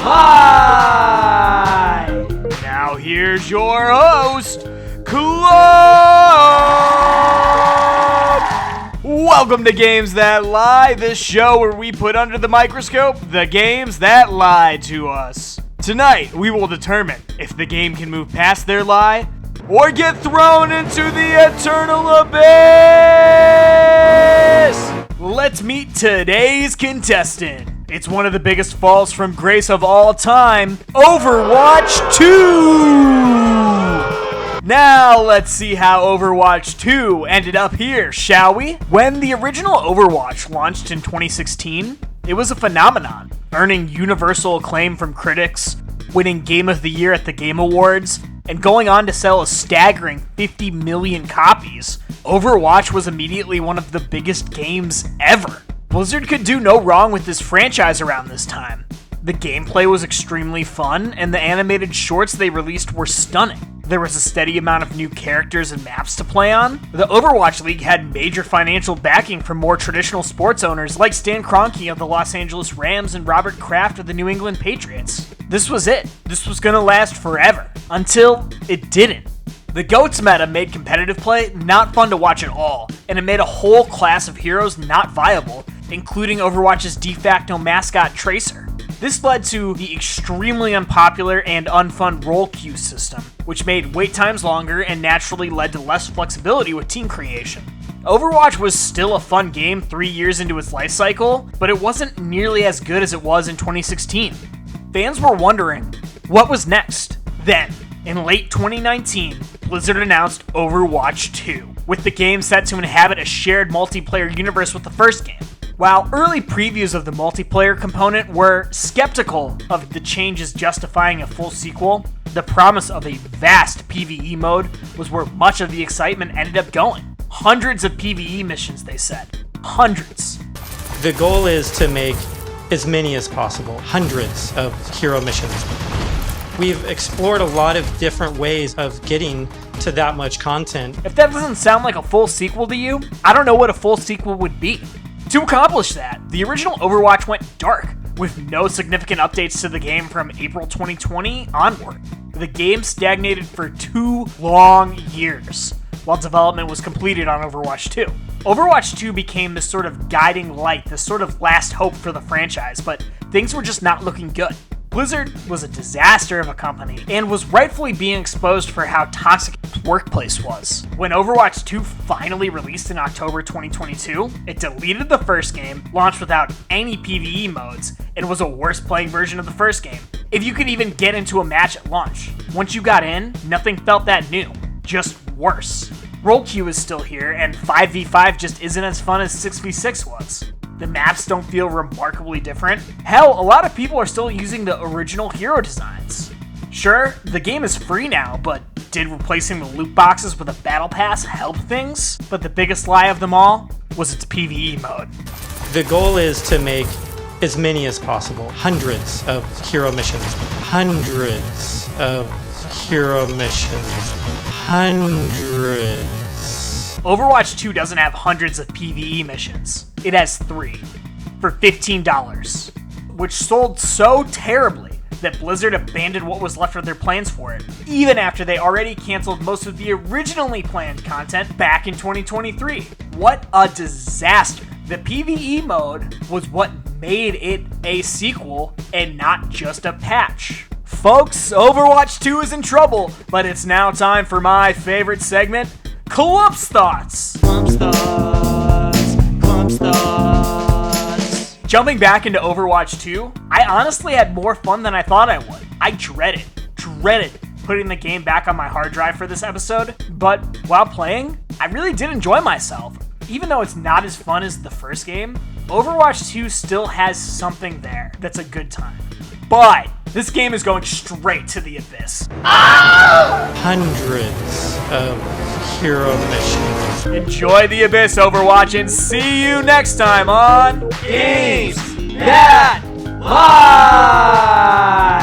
Lie! Now here's your host, Club! Welcome to Games That Lie, the show where we put under the microscope the games that lied to us. Tonight, we will determine if the game can move past their lie or get thrown into the eternal abyss! Let's meet today's contestant. It's one of the biggest falls from grace of all time, Overwatch 2! Now let's see how Overwatch 2 ended up here, shall we? When the original Overwatch launched in 2016, it was a phenomenon, earning universal acclaim from critics, winning Game of the Year at the Game Awards, and going on to sell a staggering 50 million copies. Overwatch was immediately one of the biggest games ever. Blizzard could do no wrong with this franchise around this time. The gameplay was extremely fun, and the animated shorts they released were stunning. There was a steady amount of new characters and maps to play on. The Overwatch League had major financial backing from more traditional sports owners like Stan Kroenke of the Los Angeles Rams and Robert Kraft of the New England Patriots. This was it. This was gonna last forever. Until it didn't. The GOATS meta made competitive play not fun to watch at all, and it made a whole class of heroes not viable, including Overwatch's de facto mascot Tracer. This led to the extremely unpopular and unfun role queue system, which made wait times longer and naturally led to less flexibility with team creation. Overwatch was still a fun game 3 years into its life cycle, but it wasn't nearly as good as it was in 2016. Fans were wondering, what was next? Then, in late 2019, Blizzard announced Overwatch 2, with the game set to inhabit a shared multiplayer universe with the first game. While early previews of the multiplayer component were skeptical of the changes justifying a full sequel, the promise of a vast PvE mode was where much of the excitement ended up going. Hundreds of PvE missions, they said. Hundreds. The goal is to make as many as possible, hundreds of hero missions. We've explored a lot of different ways of getting to that much content. If that doesn't sound like a full sequel to you, I don't know what a full sequel would be. To accomplish that, the original Overwatch went dark, with no significant updates to the game from April 2020 onward. The game stagnated for 2 long years, while development was completed on Overwatch 2. Overwatch 2 became this sort of guiding light, this sort of last hope for the franchise, but things were just not looking good. Blizzard was a disaster of a company and was rightfully being exposed for how toxic its workplace was. When Overwatch 2 finally released in October 2022, it deleted the first game, launched without any PvE modes, and was a worse playing version of the first game. If you could even get into a match at launch. Once you got in, nothing felt that new, just worse. Role queue is still here, and 5v5 just isn't as fun as 6v6 was. The maps don't feel remarkably different. Hell, a lot of people are still using the original hero designs. Sure, the game is free now, but did replacing the loot boxes with a battle pass help things? But the biggest lie of them all was its PvE mode. The goal is to make as many as possible, hundreds of hero missions. Hundreds of hero missions. Hundreds. Overwatch 2 doesn't have hundreds of PvE missions. It has 3, for $15, which sold so terribly that Blizzard abandoned what was left of their plans for it, even after they already canceled most of the originally planned content back in 2023. What a disaster. The PvE mode was what made it a sequel and not just a patch. Folks, Overwatch 2 is in trouble, but it's now time for my favorite segment, Clump's Thoughts. Clump's Thoughts. Clump's Thoughts. Jumping back into Overwatch 2, I honestly had more fun than I thought I would. I dreaded putting the game back on my hard drive for this episode, but while playing, I really did enjoy myself. Even though it's not as fun as the first game, Overwatch 2 still has something there that's a good time. But this game is going straight to the abyss. Hundreds of hero missions. Enjoy the abyss, Overwatch, and see you next time on Games That Lie!